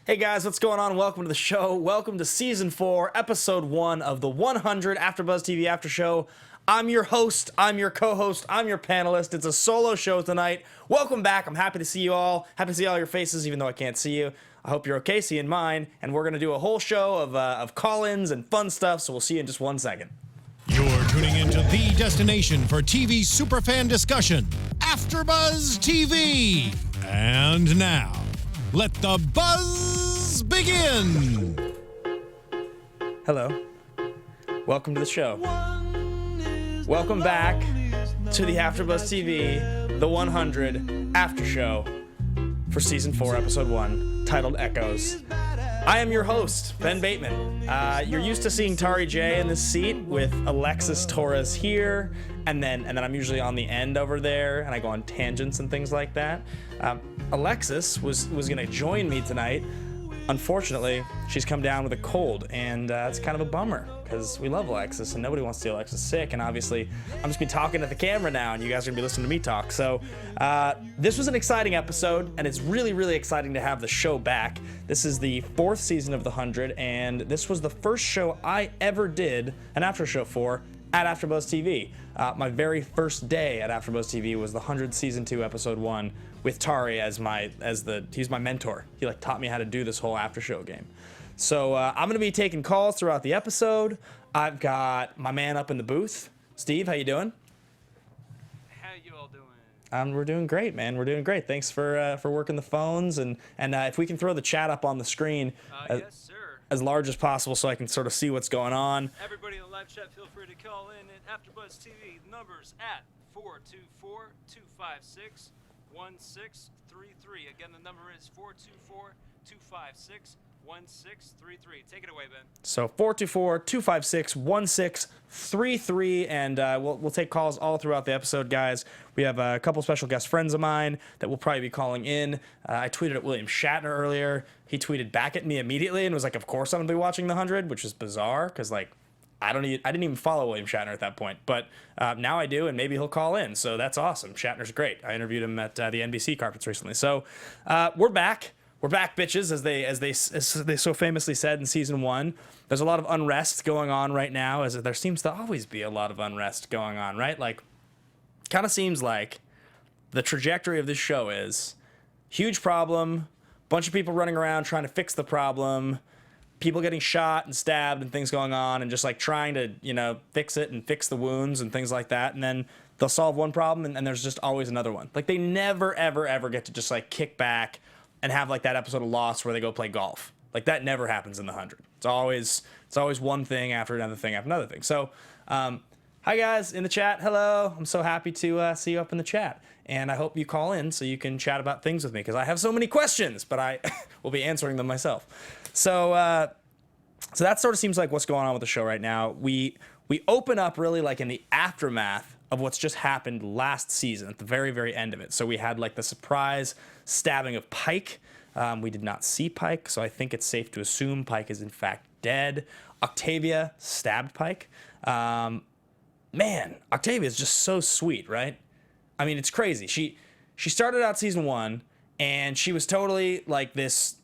Hey guys, what's going on? Welcome to the show. Welcome to Season 4, Episode 1 of the 100 AFTERBUZZ TV After Show. I'm your host, I'm your co-host, I'm your panelist. It's a solo show tonight. Welcome back. I'm happy to see you all. Happy to see all your faces, even though I can't see you. I hope you're okay seeing mine. And we're going to do a whole show of call-ins and fun stuff, so we'll see you in just 1 second. You're tuning into the destination for TV superfan discussion, AFTERBUZZ TV. And now, let the buzz begin. Hello. Welcome to the show. Welcome back to the AFTERBUZZ TV, the 100 After Show for Season 4, Episode 1, titled Echoes. I am your host, Ben Bateman. You're used to seeing Tari J in this seat with Alexis Torres here, and then I'm usually on the end over there, and I go on tangents and things like that. Alexis was gonna join me tonight. Unfortunately, she's come down with a cold, and it's kind of a bummer because we love Alexis and nobody wants to see Alexis sick. And obviously, I'm just gonna be talking at the camera now, and you guys are gonna be listening to me talk. So this was an exciting episode, and it's really, really exciting to have the show back. This is the 4th season of the 100, and this was the first show I ever did an after show for at AFTERBUZZ TV. My very first day at AFTERBUZZ TV was the 100 Season 2 Episode 1 with Tari he's my mentor. He taught me how to do this whole after show game. So I'm gonna be taking calls throughout the episode. I've got my man up in the booth. Steve, how you doing? How you all doing? We're doing great, man. We're doing great. Thanks for working the phones, and if we can throw the chat up on the screen. Yes, sir. As large as possible so I can sort of see what's going on. Everybody in the live chat, feel free to call in at AFTERBUZZ TV. The numbers at 424-256-1633. Again, the number is 424-256-1633. Take it away, Ben. So 424-256-1633, and we'll take calls all throughout the episode, guys. We have a couple special guest friends of mine that will probably be calling in. I tweeted at William Shatner earlier. He tweeted back at me immediately and was like, "Of course I'm gonna be watching the 100," which is bizarre because I didn't even follow William Shatner at that point, but now I do, and maybe he'll call in. So that's awesome. Shatner's great. I interviewed him at the NBC carpets recently. So we're back. We're back, bitches, as they so famously said in Season 1. There's a lot of unrest going on right now, as there seems to always be a lot of unrest going on, right? Kind of seems like the trajectory of this show is huge problem, bunch of people running around trying to fix the problem, people getting shot and stabbed and things going on, and just trying to, fix it and fix the wounds and things like that. And then they'll solve one problem and there's just always another one. They never, ever, ever get to just kick back and have that episode of Lost where they go play golf. That never happens in the 100. It's always one thing after another thing after another thing. So, hi guys in the chat. Hello. I'm so happy to see you up in the chat. And I hope you call in so you can chat about things with me because I have so many questions, but I will be answering them myself. So that sort of seems like what's going on with the show right now. We open up really in the aftermath of what's just happened last season at the very, very end of it. So we had the surprise stabbing of Pike. We did not see Pike, so I think it's safe to assume Pike is in fact dead. Octavia stabbed Pike. Man, Octavia is just so sweet, right? I mean, it's crazy. She started out Season 1, and she was totally this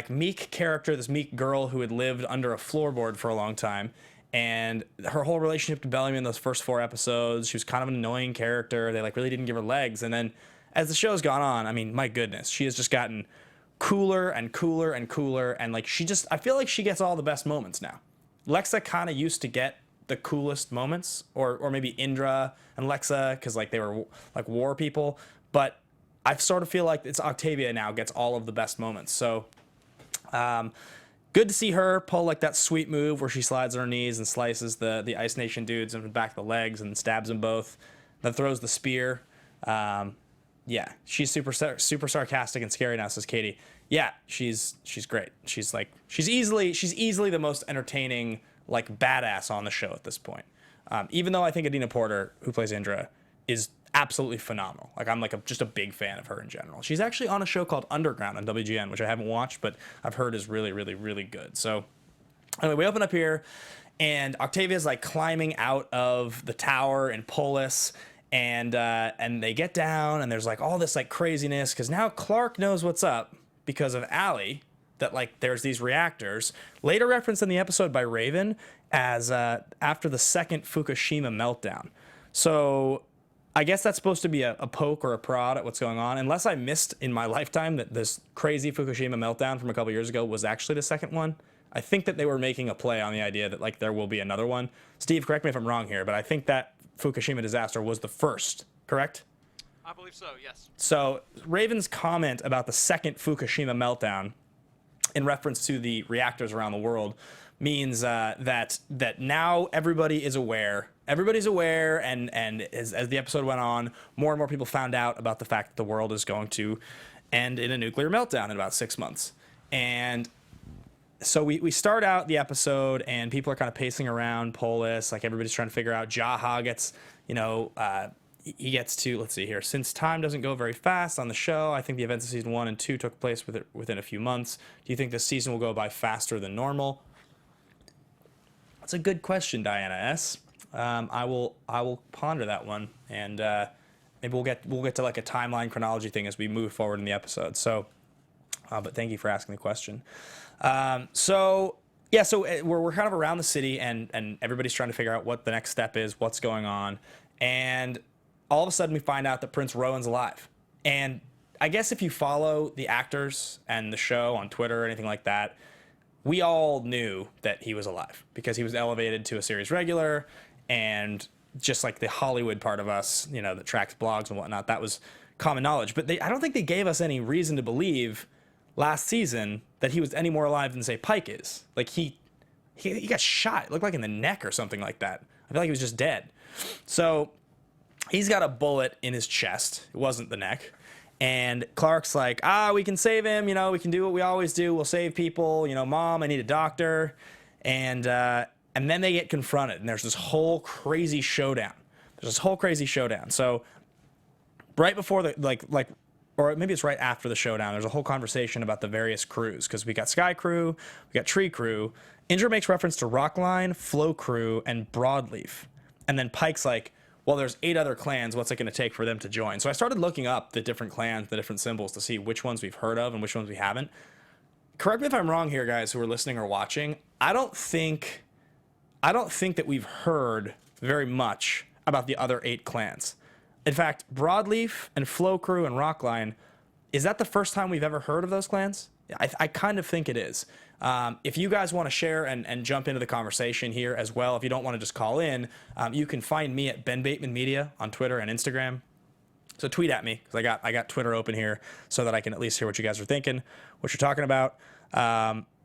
meek character, this meek girl who had lived under a floorboard for a long time. And her whole relationship to Bellamy in those first 4 episodes, she was kind of an annoying character. They really didn't give her legs. And then as the show's gone on, I mean, my goodness, she has just gotten cooler and cooler and cooler. And I feel like she gets all the best moments now. Lexa kind of used to get the coolest moments, or maybe Indra and Lexa, because they were war people. But I sort of feel like it's Octavia now gets all of the best moments. So, good to see her pull that sweet move where she slides on her knees and slices the Ice Nation dudes in the back of the legs and stabs them both. Then throws the spear. Yeah, she's super sarcastic and scary now, says Katie. Yeah, she's great. She's easily the most entertaining badass on the show at this point. Even though I think Adina Porter, who plays Indra, is absolutely phenomenal. I'm just a big fan of her in general. She's actually on a show called Underground on WGN, which I haven't watched, but I've heard is really, really, really good. So anyway, we open up here, and Octavia's climbing out of the tower in Polis, and they get down, and there's all this craziness because now Clark knows what's up because of Allie, that like there's these reactors, later referenced in the episode by Raven as after the second Fukushima meltdown. So I guess that's supposed to be a poke or a prod at what's going on, unless I missed in my lifetime that this crazy Fukushima meltdown from a couple years ago was actually the second one. I think that they were making a play on the idea that like there will be another one. Steve, correct me if I'm wrong here, but I think that Fukushima disaster was the first, correct? I believe so, yes. So Raven's comment about the second Fukushima meltdown in reference to the reactors around the world means that now everybody is aware. Everybody's aware, and as the episode went on, more and more people found out about the fact that the world is going to end in a nuclear meltdown in about 6 months. And so we start out the episode, and people are kind of pacing around Polis, like everybody's trying to figure out. Jaha gets, he gets to, let's see here, since time doesn't go very fast on the show, I think the events of season 1 and 2 took place within a few months. Do you think this season will go by faster than normal? That's a good question, Diana S. I will ponder that one, and maybe we'll get to like a timeline chronology thing as we move forward in the episode. So, but thank you for asking the question. So we're kind of around the city, and everybody's trying to figure out what the next step is, what's going on, and all of a sudden we find out that Prince Rowan's alive. And I guess if you follow the actors and the show on Twitter or anything like that, we all knew that he was alive because he was elevated to a series regular. And just like the Hollywood part of us, that tracks blogs and whatnot, that was common knowledge. But I don't think they gave us any reason to believe last season that he was any more alive than, say, Pike is. Like, he got shot. It looked like in the neck or something like that. I feel like he was just dead. So he's got a bullet in his chest. It wasn't the neck. And Clark's like, we can save him. We can do what we always do. We'll save people. Mom, I need a doctor. And then they get confronted, and there's this whole crazy showdown. So right before or maybe it's right after the showdown, there's a whole conversation about the various crews, because we got Sky Crew, we got Tree Crew. Indra makes reference to Rockline, Flow Crew, and Broadleaf. And then Pike's like, well, there's 8 other clans. What's it going to take for them to join? So I started looking up the different clans, the different symbols, to see which ones we've heard of and which ones we haven't. Correct me if I'm wrong here, guys, who are listening or watching. I don't think that we've heard very much about the other 8 clans. In fact, Broadleaf and Flow Crew and Rockline, is that the first time we've ever heard of those clans? I kind of think it is. If you guys want to share and jump into the conversation here as well, if you don't want to just call in, you can find me at Ben Bateman Media on Twitter and Instagram. So tweet at me, because I got Twitter open here so that I can at least hear what you guys are thinking, what you're talking about.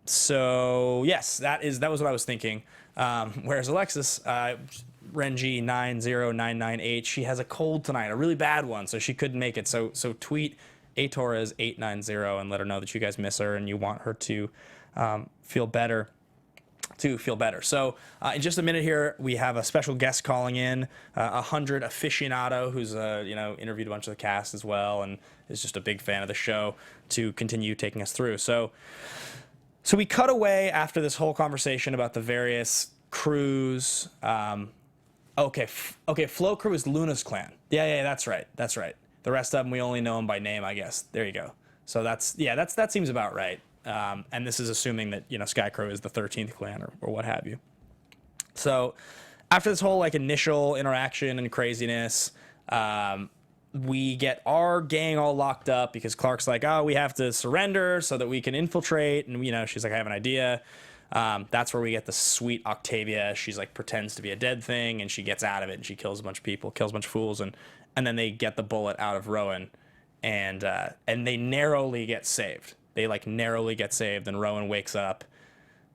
So yes, that was what I was thinking. Whereas Alexis, Renji 90998, she has a cold tonight, a really bad one, so she couldn't make it. So tweet Atorres 890 and let her know that you guys miss her and you want her to feel better. So in just a minute here, we have a special guest calling in, 100 aficionado who's interviewed a bunch of the cast as well and is just a big fan of the show, to continue taking us through. So we cut away after this whole conversation about the various crews. Okay, Flow Crew is Luna's clan. Yeah, that's right. The rest of them, we only know them by name, I guess. There you go. So that seems about right. And this is assuming that, Sky Crow is the 13th clan or what have you. So after this whole initial interaction and craziness, we get our gang all locked up because Clark's like, we have to surrender so that we can infiltrate. And, she's like, I have an idea. That's where we get the sweet Octavia. She's pretends to be a dead thing, and she gets out of it, and she kills a bunch of people, kills a bunch of fools, and then they get the bullet out of Rowan, and they narrowly get saved. They narrowly get saved, and Rowan wakes up,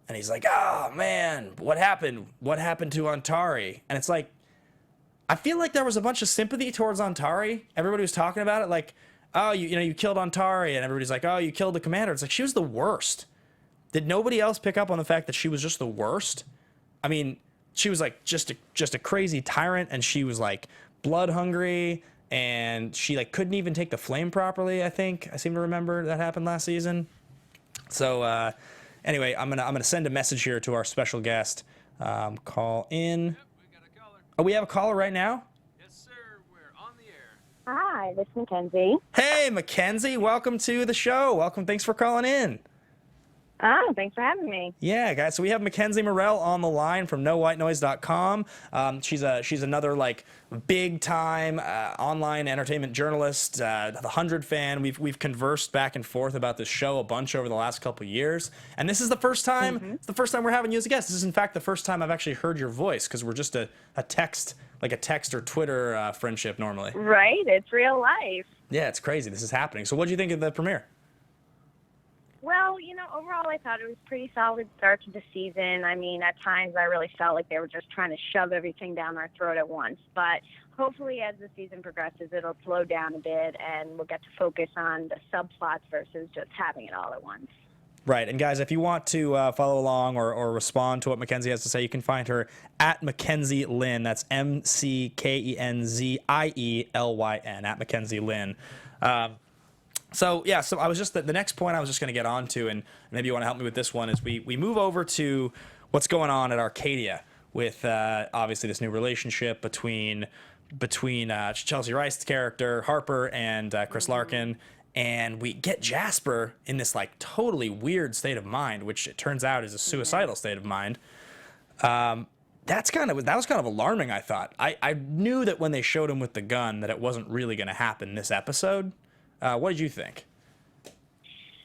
and he's like, oh man, what happened? What happened to Antari? And it's I feel like there was a bunch of sympathy towards Antari. Everybody was talking about it, you killed Antari, and everybody's like, oh, you killed the commander. It's she was the worst. Did nobody else pick up on the fact that she was just the worst? I mean, she was just a crazy tyrant, and she was blood hungry, and she couldn't even take the flame properly. I think I seem to remember that happened last season. So anyway, I'm gonna send a message here to our special guest. Call in. Yep, we got a caller. Oh, we have a caller right now? Yes, sir. We're on the air. Hi, this is Mackenzie. Hey, Mackenzie, welcome to the show. Welcome. Thanks for calling in. Oh, thanks for having me. Yeah, guys. So we have Mackenzie Morell on the line from NoWhiteNoise.com. She's another like big time online entertainment journalist, the 100 fan. We've conversed back and forth about this show a bunch over the last couple years, and this is the first time. It's the first time we're having you as a guest. This is in fact the first time I've actually heard your voice because we're just a text or Twitter friendship normally. Right, it's real life. Yeah, it's crazy. This is happening. So what do you think of the premiere? Well, overall I thought it was a pretty solid start to the season. I mean, at times I really felt like they were just trying to shove everything down our throat at once. But hopefully as the season progresses, it'll slow down a bit and we'll get to focus on the subplots versus just having it all at once. Right. And guys, if you want to follow along or respond to what Mackenzie has to say, you can find her at Mackenzie Lynn. That's McKenzielyn, at Mackenzie Lynn. So I was just the next point I was just going to get on to, and maybe you want to help me with this one, is we move over to what's going on at Arcadia with obviously this new relationship between Chelsea Rice's character Harper and Chris Larkin, and we get Jasper in this like totally weird state of mind, which it turns out is a suicidal state of mind. That was kind of alarming. I thought I knew that when they showed him with the gun that it wasn't really going to happen this episode. What did you think?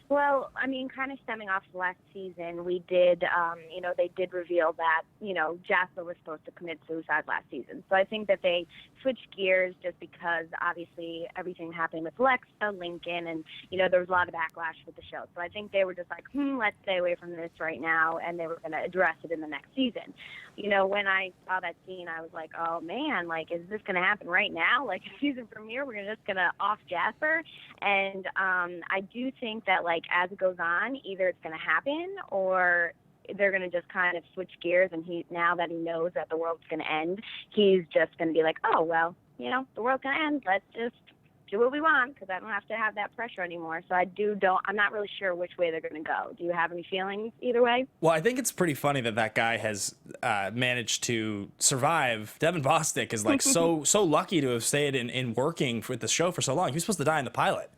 Well, I mean, kind of stemming off last season, we did, they did reveal that, Jasper was supposed to commit suicide last season. So I think that they switched gears just because, obviously, everything happened with Lexa, Lincoln, and, there was a lot of backlash with the show. So I think they were just like, let's stay away from this right now, and they were going to address it in the next season. When I saw that scene, I was like, oh, man, like, is this going to happen right now? Like, a season premiere, we're just going to off Jasper? And I do think that, like, as it goes on, either it's going to happen or they're going to just kind of switch gears, and now that he knows that the world's going to end, he's just going to be like, oh, well, the world's going to end. Let's just do what we want because I don't have to have that pressure anymore. So I'm not really sure which way they're going to go. Do you have any feelings either way? Well, I think it's pretty funny that guy has managed to survive. Devin Bostic is like so lucky to have stayed in working with the show for so long. He was supposed to die in the pilot.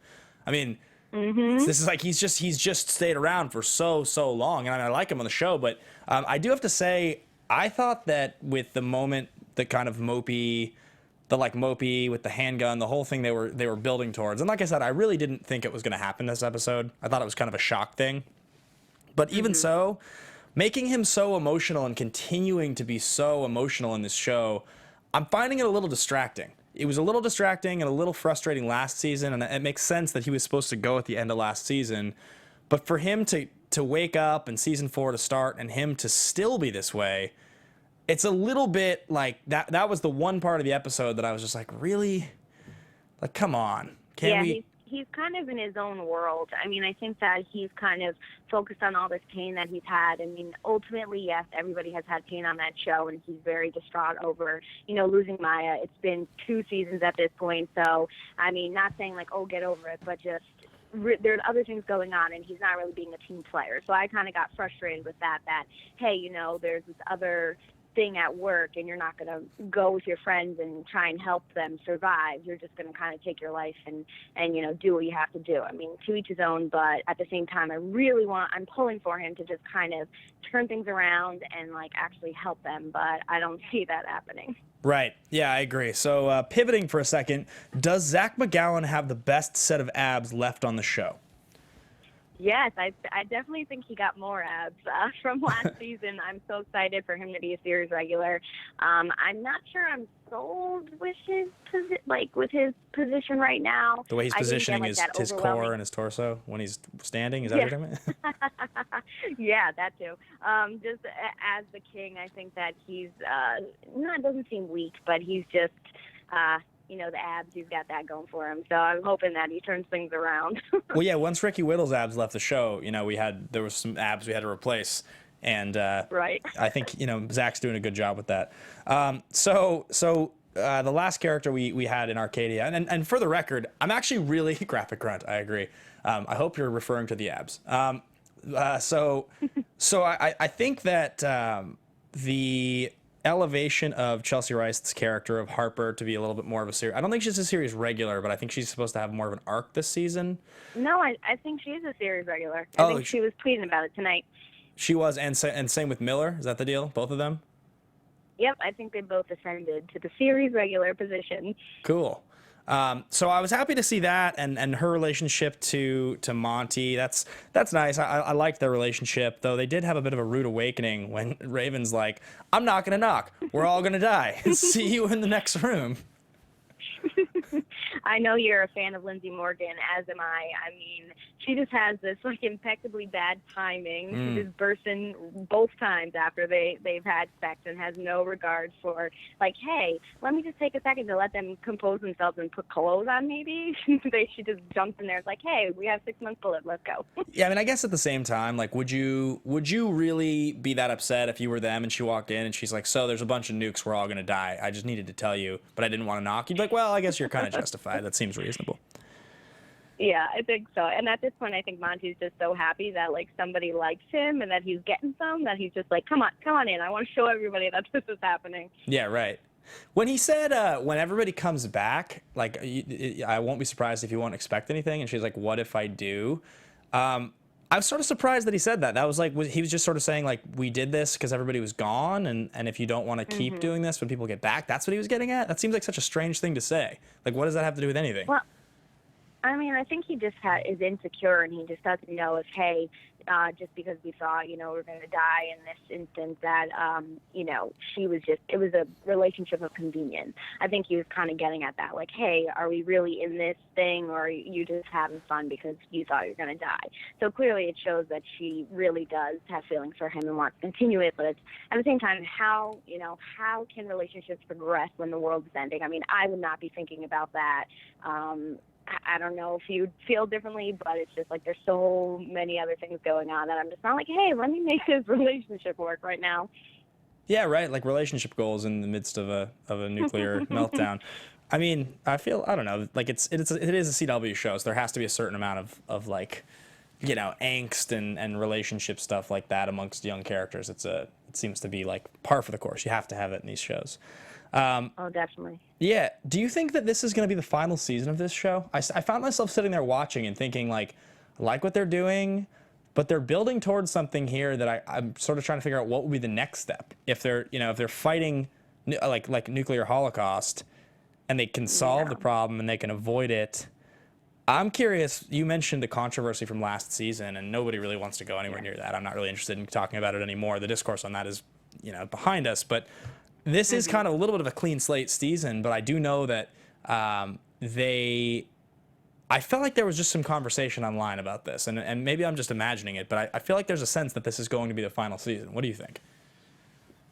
I mean, this is like he's just stayed around for so long, and I like him on the show. But I do have to say, I thought that with the moment, the kind of mopey with the handgun, the whole thing they were building towards, and like I said, I really didn't think it was going to happen this episode. I thought it was kind of a shock thing. But even so, making him so emotional and continuing to be so emotional in this show, I'm finding it a little distracting. It was a little distracting and a little frustrating last season, and it makes sense that he was supposed to go at the end of last season. But for him to wake up and season 4 to start and him to still be this way, it's a little bit like that was the one part of the episode that I was just like, really? Like, come on. He's kind of in his own world. I mean, I think that he's kind of focused on all this pain that he's had. I mean, ultimately, yes, everybody has had pain on that show, and he's very distraught over, losing Maya. It's been 2 seasons at this point. So, I mean, not saying like, oh, get over it, but just there's other things going on, and he's not really being a team player. So I kind of got frustrated with that, hey, there's this other thing at work, and you're not going to go with your friends and try and help them survive. You're just going to kind of take your life and do what you have to do. I mean, to each his own, but at the same time, I'm pulling for him to just kind of turn things around and like actually help them, but I don't see that happening. Right. Yeah, I agree. So pivoting for a second, does Zach McGowan have the best set of abs left on the show? Yes, I definitely think he got more abs from last season. I'm so excited for him to be a series regular. I'm not sure I'm sold with his position right now. The way he's positioning his core and his torso when he's standing, is that what you're talking about? Yeah, that too. Just as the king, I think that he's doesn't seem weak, but he's just the abs, he's got that going for him. So I'm hoping that he turns things around. Well, yeah, once Ricky Whittle's abs left the show, there was some abs we had to replace. And right. I think, Zach's doing a good job with that. So the last character we had in Arcadia, and for the record, I'm actually really graphic grunt. I agree. I hope you're referring to the abs. So I think that elevation of Chelsea Rice's character of Harper to be a little bit more of a series. I don't think she's a series regular, but I think she's supposed to have more of an arc this season. No, I think she's a series regular. I think she was tweeting about it tonight. She was, and same with Miller. Is that the deal? Both of them? Yep, I think they both ascended to the series regular position. Cool. So I was happy to see that, and her relationship to Monty. That's nice. I liked their relationship, though they did have a bit of a rude awakening when Raven's like, "I'm not gonna knock. We're all gonna die. See you in the next room." I know you're a fan of Lindsay Morgan, as am I. I mean, she just has this like impeccably bad timing. She just bursts in both times after they've had sex and has no regard for like, hey, let me just take a second to let them compose themselves and put clothes on maybe. She just jumps in there. It's like, hey, we have 6 months to live. Let's go. Yeah, I mean, I guess at the same time, like, would you really be that upset if you were them and she walked in and she's like, so there's a bunch of nukes, we're all gonna die. I just needed to tell you, but I didn't want to knock. You'd be like, well, I guess you're kind of justified. That seems reasonable. Yeah, I think so. And at this point, I think Monty's just so happy that like somebody likes him and that he's getting some, that he's just like, come on in. I want to show everybody that this is happening. Yeah, right. When he said, when everybody comes back, like, I won't be surprised if you won't expect anything. And she's like, what if I do? I was sort of surprised that he said that. That was like, he was just sort of saying like, we did this because everybody was gone. And if you don't want to keep doing this when people get back, that's what he was getting at. That seems like such a strange thing to say. Like, what does that have to do with anything? Well, I mean, I think he just is insecure, and he just doesn't know if, hey, just because we thought, we're going to die in this instance, that, it was a relationship of convenience. I think he was kind of getting at that, like, hey, are we really in this thing, or are you just having fun because you thought you were going to die? So clearly it shows that she really does have feelings for him and wants to continue it, but it's, at the same time, how can relationships progress when the world is ending? I mean, I would not be thinking about that. I don't know if you'd feel differently, but it's just like there's so many other things going on that I'm just not like, hey, let me make this relationship work right now. Yeah, right. Like relationship goals in the midst of a nuclear meltdown. I mean, I don't know. Like it is a CW show, so there has to be a certain amount of like, angst and relationship stuff like that amongst young characters. It seems to be like par for the course. You have to have it in these shows. Oh, definitely. Yeah. Do you think that this is going to be the final season of this show? I found myself sitting there watching and thinking, like, I like what they're doing, but they're building towards something here that I'm sort of trying to figure out what would be the next step. If they're fighting like nuclear holocaust and they can solve the problem and they can avoid it. I'm curious. You mentioned the controversy from last season, and nobody really wants to go anywhere near that. I'm not really interested in talking about it anymore. The discourse on that is, behind us, but this is kind of a little bit of a clean slate season, but I do know that I felt like there was just some conversation online about this, and maybe I'm just imagining it, but I feel like there's a sense that this is going to be the final season. What do you think?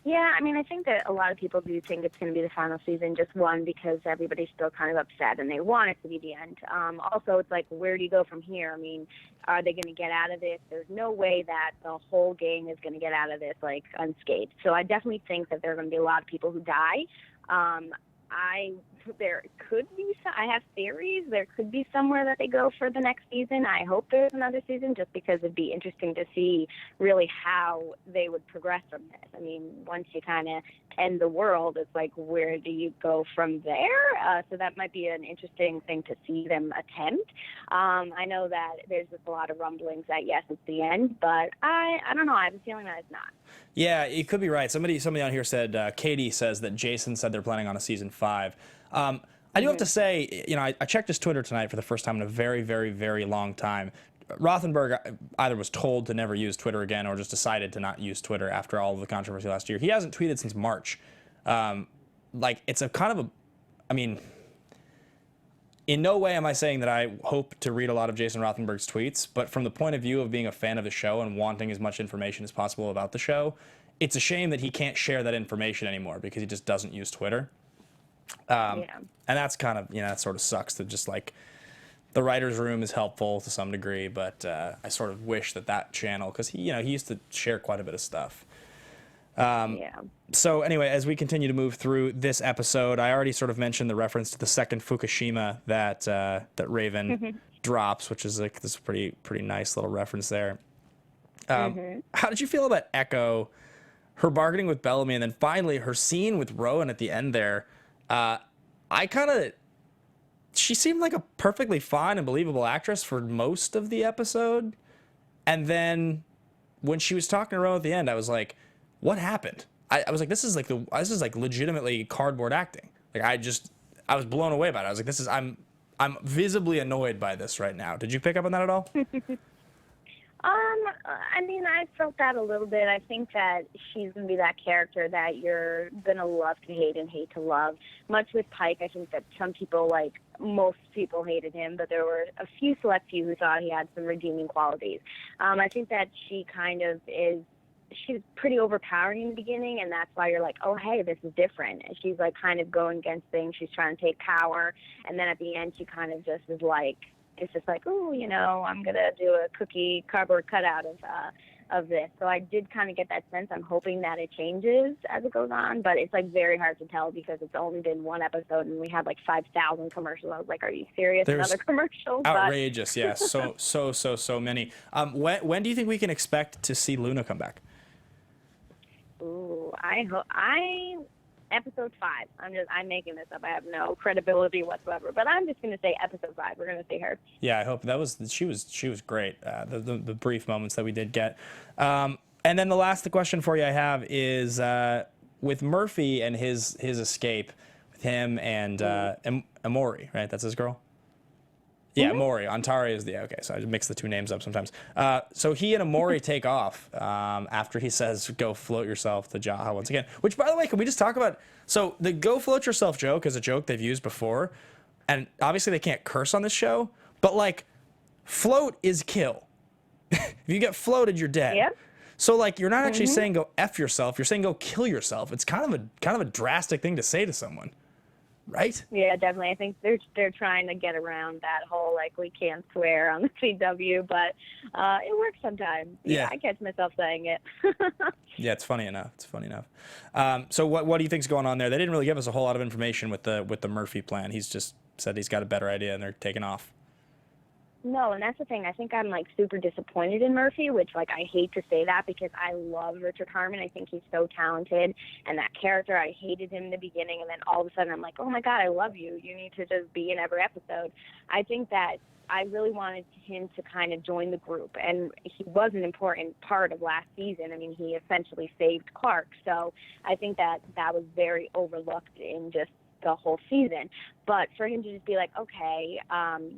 Yeah, I mean, I think that a lot of people do think it's going to be the final season, just one, because everybody's still kind of upset and they want it to be the end. Also, it's like, where do you go from here? I mean, are they going to get out of this? There's no way that the whole gang is going to get out of this, like, unscathed. So I definitely think that there are going to be a lot of people who die. There could be I have theories. There could be somewhere that they go for the next season. I hope there's another season, just because it'd be interesting to see really how they would progress from this. I mean, once you kind of end the world, it's like, where do you go from there? So that might be an interesting thing to see them attempt. I know that there's just a lot of rumblings that, yes, it's the end, but I don't know. I have a feeling that it's not. Yeah, you could be right. Somebody on here said, Katie says that Jason said they're planning on a season 5. I do have to say, I checked his Twitter tonight for the first time in a very, very, very long time. Rothenberg either was told to never use Twitter again or just decided to not use Twitter after all of the controversy last year. He hasn't tweeted since March. It's a kind of I mean, in no way am I saying that I hope to read a lot of Jason Rothenberg's tweets, but from the point of view of being a fan of the show and wanting as much information as possible about the show, it's a shame that he can't share that information anymore because he just doesn't use Twitter. And that's kind of, that sort of sucks that just like the writer's room is helpful to some degree, but I sort of wish that channel, because he used to share quite a bit of stuff. So anyway, as we continue to move through this episode, I already sort of mentioned the reference to the second Fukushima that Raven drops, which is like this pretty nice little reference there. How did you feel about Echo? her bargaining with Bellamy, and then finally her scene with Rowan at the end there, she seemed like a perfectly fine and believable actress for most of the episode. And then when she was talking to Rowan at the end, I was like, what happened? I was like, this is like legitimately cardboard acting. Like I was blown away by it. I was like, I'm visibly annoyed by this right now. Did you pick up on that at all? I mean, I felt that a little bit. I think that she's going to be that character that you're going to love to hate and hate to love. Much with Pike, I think that some people, like most people, hated him, but there were a few select few who thought he had some redeeming qualities. I think that she kind of is, she's pretty overpowering in the beginning, and that's why you're like, oh, hey, this is different. And she's like kind of going against things. She's trying to take power, and then at the end she kind of just is like, it's just like, oh, you know, I'm going to do a cookie cardboard cutout of this. So I did kind of get that sense. I'm hoping that it changes as it goes on, but it's like very hard to tell because it's only been one episode and we had like 5,000 commercials. I was like, are you serious? There's another commercial? Outrageous, yes. So many. When do you think we can expect to see Luna come back? Ooh, episode 5. I'm making this up. I have no credibility whatsoever, but I'm just going to say episode 5. We're going to see her. Yeah, I hope she was great. The brief moments that we did get. And then the question for you I have is with Murphy and his escape with him and Amori, right? That's his girl. Yeah, Amori. Antari is okay, so I mix the two names up sometimes. So he and Amori take off after he says, go float yourself to Jaha once again. Which, by the way, can we just talk about... So the go float yourself joke is a joke they've used before. And obviously they can't curse on this show. But, like, float is kill. If you get floated, you're dead. Yep. So, like, you're not actually saying go F yourself. You're saying go kill yourself. It's kind of a drastic thing to say to someone. Right? Yeah, definitely. I think they're trying to get around that whole, like, we can't swear on the CW, but it works sometimes. Yeah, I catch myself saying it. Yeah, it's funny enough. So what do you think's going on there? They didn't really give us a whole lot of information with the Murphy plan. He's just said he's got a better idea and they're taking off. No, and that's the thing. I think I'm, like, super disappointed in Murphy, which, like, I hate to say that because I love Richard Harmon. I think he's so talented, and that character, I hated him in the beginning, and then all of a sudden I'm like, oh, my God, I love you. You need to just be in every episode. I think that I really wanted him to kind of join the group, and he was an important part of last season. I mean, he essentially saved Clark, so I think that was very overlooked in just the whole season. But for him to just be like, okay,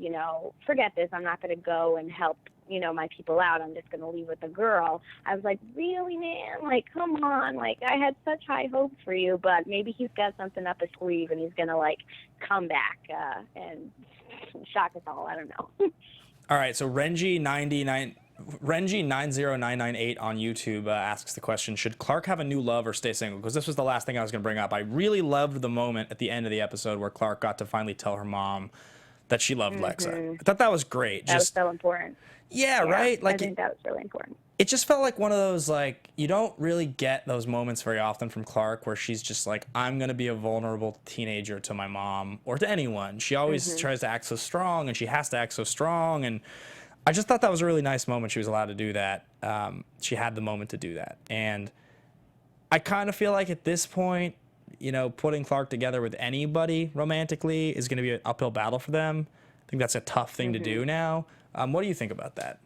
you know, forget this, I'm not going to go and help, you know, my people out, I'm just going to leave with the girl. I was like, really, man? Like, come on. Like, I had such high hopes for you, but maybe he's got something up his sleeve and he's going to, like, come back and shock us all. I don't know. All right, so Renji90998 on YouTube asks the question, should Clark have a new love or stay single? Because this was the last thing I was going to bring up. I really loved the moment at the end of the episode where Clark got to finally tell her mom that she loved Lexa. I thought that was great. That was so important. Yeah, right? Like, I think that was really important. It just felt like one of those, like, you don't really get those moments very often from Clark where she's just like, I'm going to be a vulnerable teenager to my mom or to anyone. She always tries to act so strong, and she has to act so strong, and I just thought that was a really nice moment. She was allowed to do that. She had the moment to do that. And I kind of feel like at this point, you know, putting Clark together with anybody romantically is going to be an uphill battle for them. I think that's a tough thing to do now. What do you think about that?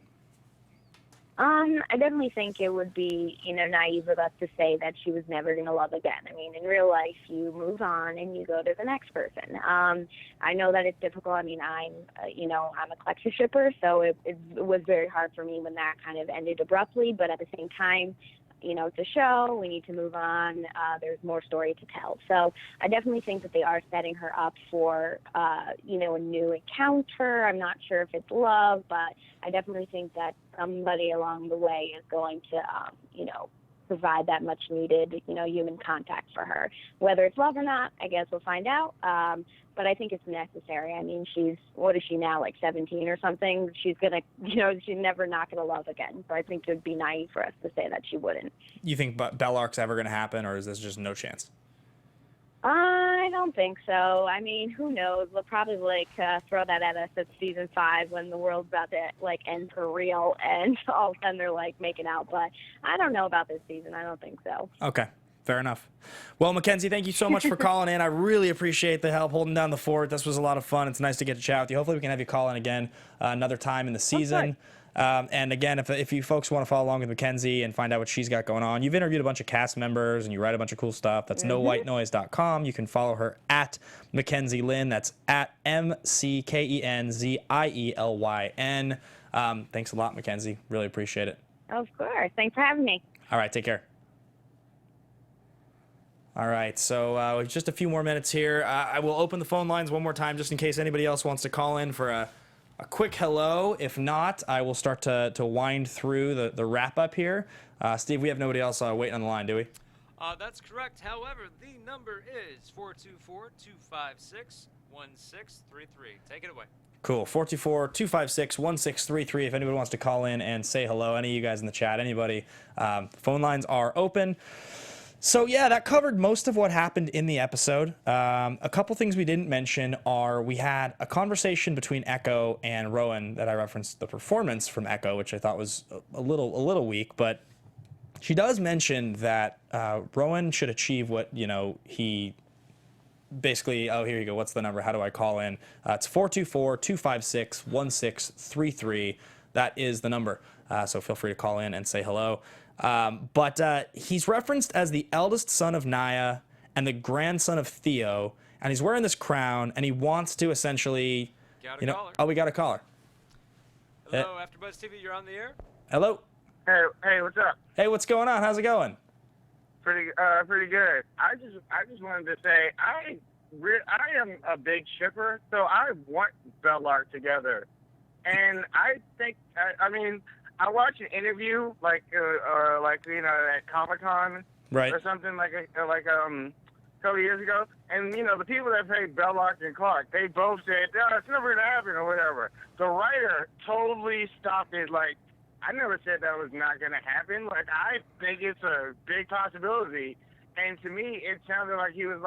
I definitely think it would be, you know, naive of us to say that she was never going to love again. I mean, in real life, you move on and you go to the next person. I know that it's difficult. I mean, I'm a Clexa shipper, so it was very hard for me when that kind of ended abruptly. But at the same time, you know, it's a show. We need to move on. There's more story to tell. So I definitely think that they are setting her up for, you know, a new encounter. I'm not sure if it's love, but I definitely think that somebody along the way is going to, you know, provide that much needed, you know, human contact for her. Whether it's love or not, I guess we'll find out. But I think it's necessary. I mean, what is she now, like 17 or something? She's going to, you know, she's never not going to love again. So I think it would be naive for us to say that she wouldn't. You think Bellarke's ever going to happen, or is this just no chance? I don't think so. I mean, who knows? They'll probably throw that at us at season 5 when the world's about to end for real, and all of a sudden they're making out. But I don't know about this season. I don't think so. Okay. Fair enough. Well, Mackenzie, thank you so much for calling in. I really appreciate the help holding down the fort. This was a lot of fun. It's nice to get to chat with you. Hopefully we can have you call in again another time in the season. And again, if you folks want to follow along with Mackenzie and find out what she's got going on, you've interviewed a bunch of cast members and you write a bunch of cool stuff. That's nowhitenoise.com. You can follow her at Mackenzie Lynn. That's at McKenzielyn. Thanks a lot, Mackenzie. Really appreciate it. Of course. Thanks for having me. All right. Take care. All right, so just a few more minutes here. I will open the phone lines one more time just in case anybody else wants to call in for a quick hello. If not, I will start to wind through the wrap-up here. Steve, we have nobody else waiting on the line, do we? That's correct. However, the number is 424-256-1633. Take it away. Cool. 424-256-1633. If anybody wants to call in and say hello, any of you guys in the chat, anybody, phone lines are open. So yeah, that covered most of what happened in the episode. A couple things we didn't mention are we had a conversation between Echo and Rowan that I referenced the performance from Echo, which I thought was a little weak, but she does mention that Rowan should achieve what, he basically, oh, here you go. What's the number? How do I call in? It's 424-256-1633. That is the number. So feel free to call in and say hello. But he's referenced as the eldest son of Naya and the grandson of Theo, and he's wearing this crown, and he wants to essentially, Caller. Oh, we got a caller. Hello, AfterBuzz TV. You're on the air. Hello. Hey, what's up? Hey, what's going on? How's it going? Pretty good. I just wanted to say I am a big shipper, so I want Bellark together, and I think I watched an interview at Comic-Con or something a couple years ago, and the people that played Bellark and Clark, they both said, "No, it's never gonna happen" or whatever. The writer totally stopped it. I never said that was not gonna happen. I think it's a big possibility, and to me, it sounded like he was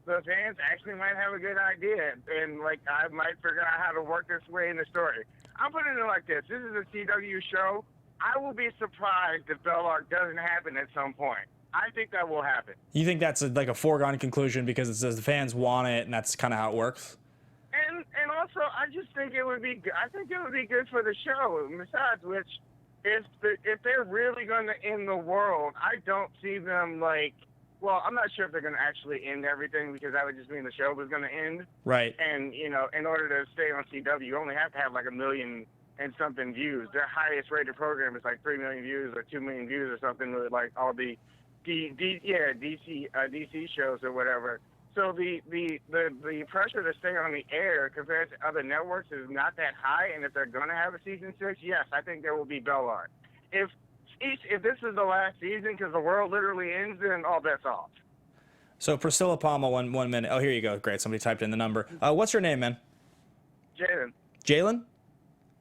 the fans actually might have a good idea, and I might figure out how to work this way in the story. I'm putting it like this. This is a CW show. I will be surprised if Bellark doesn't happen at some point. I think that will happen. You think that's a foregone conclusion because it says the fans want it, and that's kind of how it works? And also, I just think it would be. I think it would be good for the show. Besides which, if they're really going to end the world, I don't see them Well, I'm not sure if they're going to actually end everything because that would just mean the show was going to end. Right. And, in order to stay on CW, you only have to have 1 million and something views. Their highest rated program is 3 million views or 2 million views or something with all the DC shows or whatever. So the pressure to stay on the air compared to other networks is not that high. And if they're going to have a season 6, yes, I think there will be Bellark. If this is the last season because the world literally ends, then all bets off. So Priscilla Palma, one minute. Oh, here you go. Great. Somebody typed in the number. What's your name, man? Jalen. Jalen?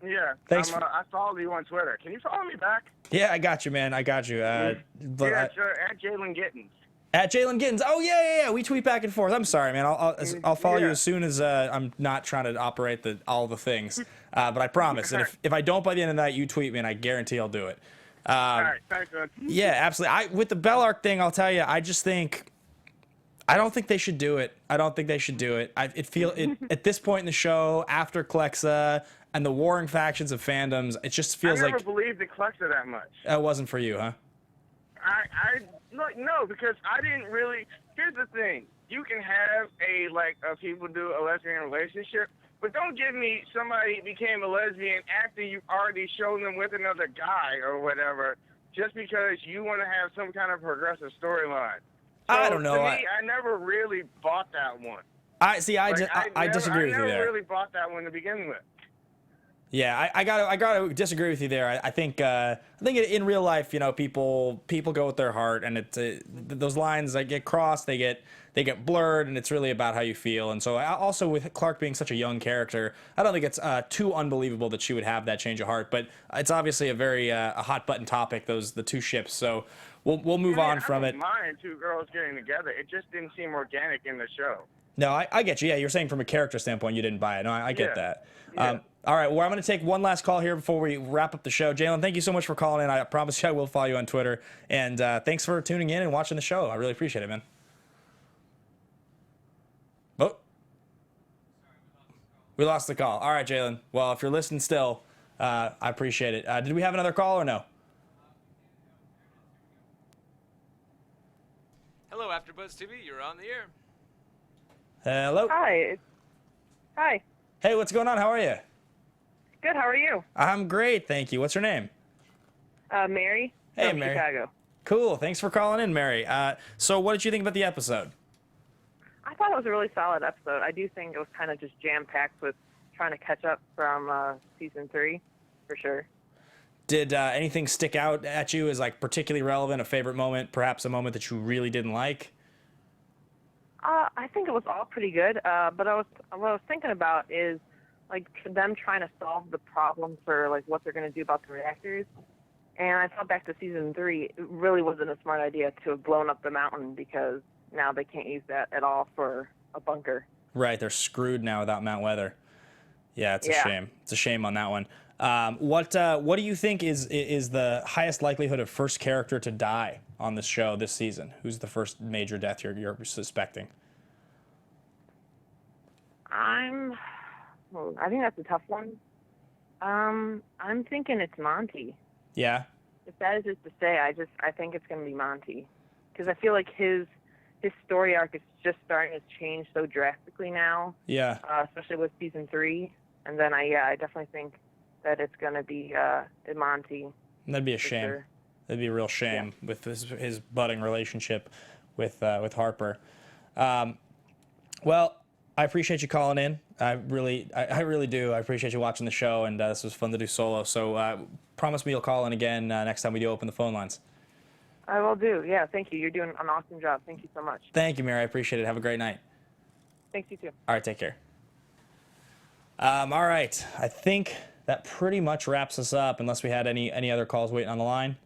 Yeah. Thanks. I follow you on Twitter. Can you follow me back? Yeah, I got you, man. I got you. Sure. At Jalen Gittins. At Jalen Gittins. Oh, yeah. We tweet back and forth. I'm sorry, man. I'll follow you as soon as I'm not trying to operate all the things. But I promise that if I don't by the end of the night, you tweet me, and I guarantee I'll do it. All right. Thanks, man. Yeah, absolutely. With the Bellark thing, I'll tell you, I don't think they should do it. I at this point in the show, after Clexa and the warring factions of fandoms, it just feels I never believed in Clexa that much. It wasn't for you, huh? No, because I didn't really. Here's the thing: you can have people do a lesbian relationship, but don't give me somebody became a lesbian after you've already shown them with another guy or whatever, just because you want to have some kind of progressive storyline. So, I don't know. To me, I never really bought that one. I disagree with you there. I never really bought that one to begin with. Yeah, I gotta disagree with you there. I think in real life, people go with their heart, and those lines that get crossed, they get blurred, and it's really about how you feel. And so, also with Clark being such a young character, I don't think it's too unbelievable that she would have that change of heart. But it's obviously a very a hot button topic. The two ships. So we'll move on from I it. don't mind two girls getting together. It just didn't seem organic in the show. No, I get you. Yeah, you're saying from a character standpoint you didn't buy it. No, I get Yeah. that. Yeah. All right, well, I'm going to take one last call here before we wrap up the show. Jalen, thank you so much for calling in. I promise you I will follow you on Twitter. And thanks for tuning in and watching the show. I really appreciate it, man. Oh. We lost the call. All right, Jalen. Well, if you're listening still, I appreciate it. Did we have another call or no? Hello, AfterBuzz TV. You're on the air. Hello? Hi. Hi. Hey, what's going on? How are you? Good. How are you? I'm great, thank you. What's your name? Mary. Hey, from Mary. Chicago. Cool. Thanks for calling in, Mary. So what did you think about the episode? I thought it was a really solid episode. I do think it was kind of just jam-packed with trying to catch up from season 3, for sure. Did anything stick out at you as like particularly relevant, a favorite moment, perhaps a moment that you really didn't like? I think it was all pretty good. But what I was thinking about is like them trying to solve the problem for like what they're going to do about the reactors. And I thought back to season 3, it really wasn't a smart idea to have blown up the mountain because now they can't use that at all for a bunker. Right, they're screwed now without Mount Weather. Yeah, it's a shame. It's a shame on that one. What do you think is the highest likelihood of first character to die on this show this season? Who's the first major death you're suspecting? I think that's a tough one. I'm thinking it's Monty. Yeah. If that is just to say, I think it's going to be Monty, because I feel like his story arc is just starting to change so drastically now. Yeah. Especially with season 3, and then I definitely think that it's going to be Monty. That'd be a shame. Sure. That'd be a real shame with his budding relationship with Harper. Well, I appreciate you calling in. I really do. I appreciate you watching the show, and this was fun to do solo. So promise me you'll call in again next time we do open the phone lines. I will do. Yeah, thank you. You're doing an awesome job. Thank you so much. Thank you, Mary. I appreciate it. Have a great night. Thanks, you too. All right, take care. All right. I think that pretty much wraps us up, unless we had any other calls waiting on the line.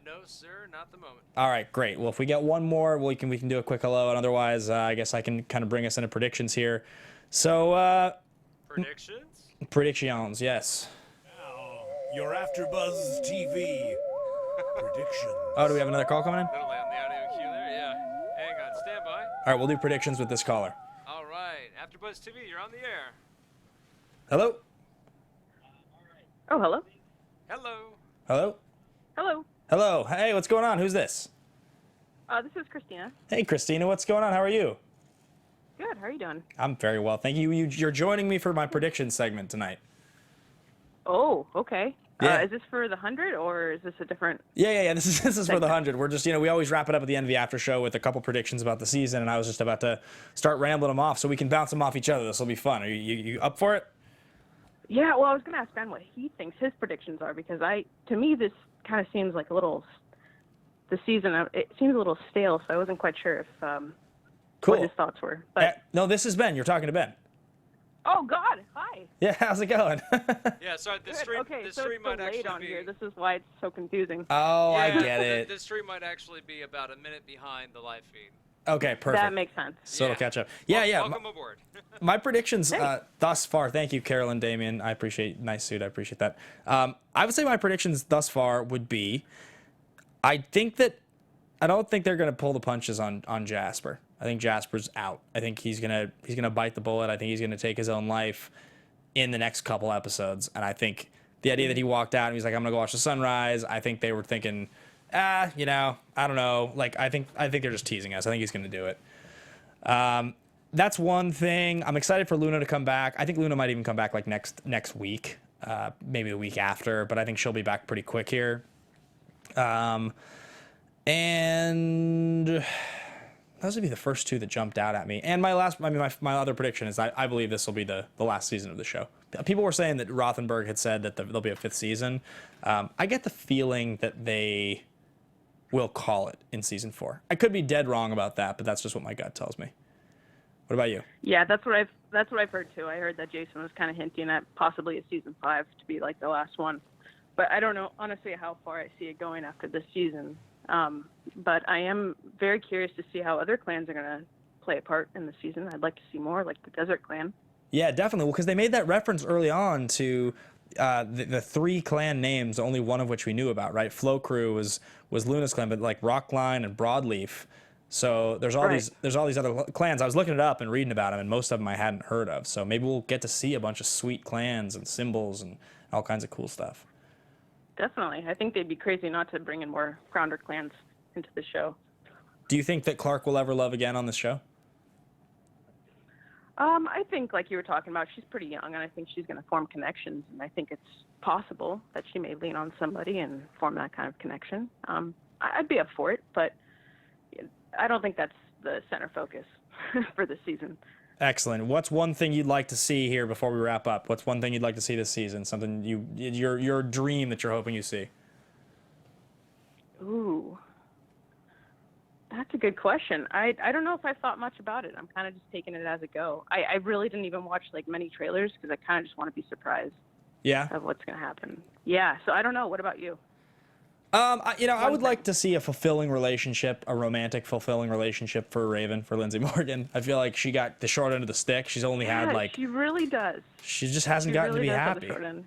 No, sir, not the moment. All right, great. Well, if we get one more, we can do a quick hello, and otherwise, I guess I can kind of bring us into predictions here. So, Predictions? predictions, yes. Now, your AfterBuzz TV predictions. Oh, do we have another call coming in? That'll lay on the audio cue there, yeah. Hang on, stand by. All right, we'll do predictions with this caller. All right, AfterBuzz TV, you're on the air. Hello? Oh, hello. Hello. Hello? Hello. Hello. Hey, what's going on? Who's this? This is Christina. Hey, Christina, what's going on? How are you? Good. How are you doing? I'm very well, thank you. You're joining me for my prediction segment tonight. Oh, okay. Yeah. Is this for the 100 or is this a different? Yeah. This is for the 100. We're just, we always wrap it up at the end of the after show with a couple predictions about the season, and I was just about to start rambling them off so we can bounce them off each other. This will be fun. Are you up for it? Yeah. Well, I was going to ask Ben what he thinks his predictions are, because to me this kind of seems like the season. It seems a little stale, so I wasn't quite sure if Cool. what his thoughts were. But No, this is Ben. You're talking to Ben. oh God, hi. Yeah, how's it going? Yeah, sorry, the Good. stream, Okay, the so stream it's might delayed actually on be... here. This is why it's so confusing. Oh, I Yeah, get it. The stream might actually be about a minute behind the live feed. Okay, perfect. That makes sense. So it'll Yeah. catch up. Yeah. Welcome aboard. My predictions Hey. thus far, thank you, Carolyn, Damien. I appreciate, nice suit. I appreciate that. I would say my predictions thus far would be, I don't think they're going to pull the punches on Jasper. I think Jasper's out. I think he's gonna bite the bullet. I think he's gonna take his own life in the next couple episodes. And I think the idea that he walked out and he's like, I'm gonna go watch the sunrise. I think they were thinking, I don't know. Like, I think they're just teasing us. I think he's gonna do it. That's one thing. I'm excited for Luna to come back. I think Luna might even come back like next week, maybe the week after. But I think she'll be back pretty quick here. And those would be the first two that jumped out at me. And my other prediction is I believe this will be the last season of the show. People were saying that Rothenberg had said that there'll be a 5th season. I get the feeling that they will call it in season 4. I could be dead wrong about that, but that's just what my gut tells me. What about you? Yeah, that's what I've heard too. I heard that Jason was kind of hinting at possibly a season 5 to be like the last one, but I don't know honestly how far I see it going after this season. But I am very curious to see how other clans are going to play a part in the season. I'd like to see more, like the Desert Clan. Yeah, definitely. Well, because they made that reference early on to the 3 clan names, only one of which we knew about, right? Flow Crew was Luna's clan, but like Rockline and Broadleaf. So there's all these other clans. I was looking it up and reading about them, and most of them I hadn't heard of. So maybe we'll get to see a bunch of sweet clans and symbols and all kinds of cool stuff. Definitely. I think they'd be crazy not to bring in more Grounder clans into the show. Do you think that Clark will ever love again on this show? I think, like you were talking about, she's pretty young, and I think she's going to form connections, and I think it's possible that she may lean on somebody and form that kind of connection. I'd be up for it, but I don't think that's the center focus for this season. Excellent. What's one thing you'd like to see here before we wrap up? What's one thing you'd like to see this season? Something your dream that you're hoping you see? Ooh. That's a good question. I don't know if I thought much about it. I'm kind of just taking it as it go. I really didn't even watch like many trailers because I kind of just want to be surprised. Yeah. Of what's going to happen. Yeah. So I don't know. What about you? I would like to see a fulfilling relationship, a romantic fulfilling relationship for Raven, for Lindsay Morgan. I feel like she got the short end of the stick. She's only had like. She really does. She just hasn't gotten really to be does have happy. the short end.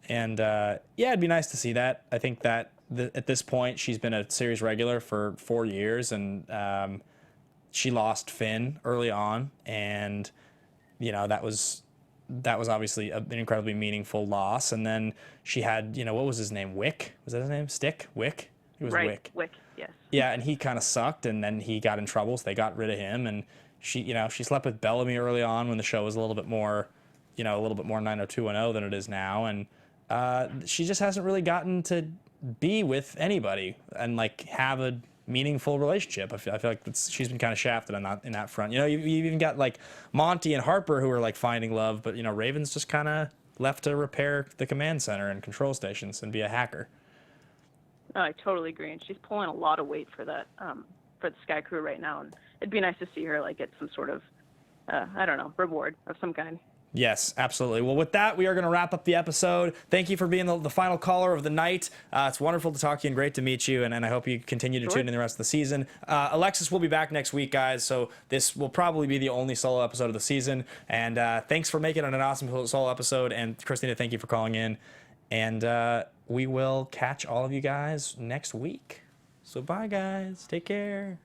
And yeah, it'd be nice to see that. I think that at this point she's been a series regular for 4 years, and she lost Finn early on, and that was obviously an incredibly meaningful loss. And then she had what was his name? Wick? Was that his name? Wick? It was Wick. Wick, yes. Yeah, and he kind of sucked, and then he got in trouble, so they got rid of him. And she slept with Bellamy early on when the show was a little bit more 90210 than it is now, and she just hasn't really gotten to be with anybody and like have a meaningful relationship. I feel like she's been kind of shafted in that front. You've even got like Monty and Harper who are like finding love, but Raven's just kind of left to repair the command center and control stations and be a hacker. Oh, I totally agree, and she's pulling a lot of weight for that for the Sky Crew right now, and it'd be nice to see her like get some sort of reward of some kind. Yes, absolutely. Well, with that, we are going to wrap up the episode. Thank you for being the final caller of the night. It's wonderful to talk to you and great to meet you, and I hope you continue to tune in the rest of the season. Alexis will be back next week, guys, so this will probably be the only solo episode of the season. And thanks for making it an awesome solo episode. And Christina, thank you for calling in. And we will catch all of you guys next week. So bye, guys. Take care.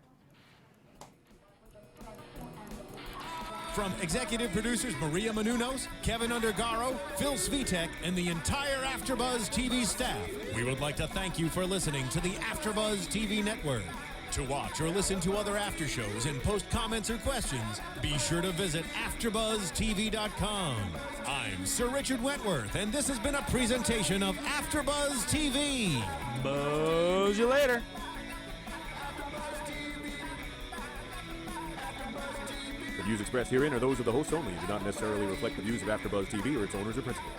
From executive producers Maria Menounos, Kevin Undergaro, Phil Svitek, and the entire AfterBuzz TV staff, we would like to thank you for listening to the AfterBuzz TV network. To watch or listen to other after shows and post comments or questions, be sure to visit AfterBuzzTV.com. I'm Sir Richard Wentworth, and this has been a presentation of AfterBuzz TV. Buzz you later. The views expressed herein are those of the hosts only and do not necessarily reflect the views of AfterBuzz TV or its owners or principals.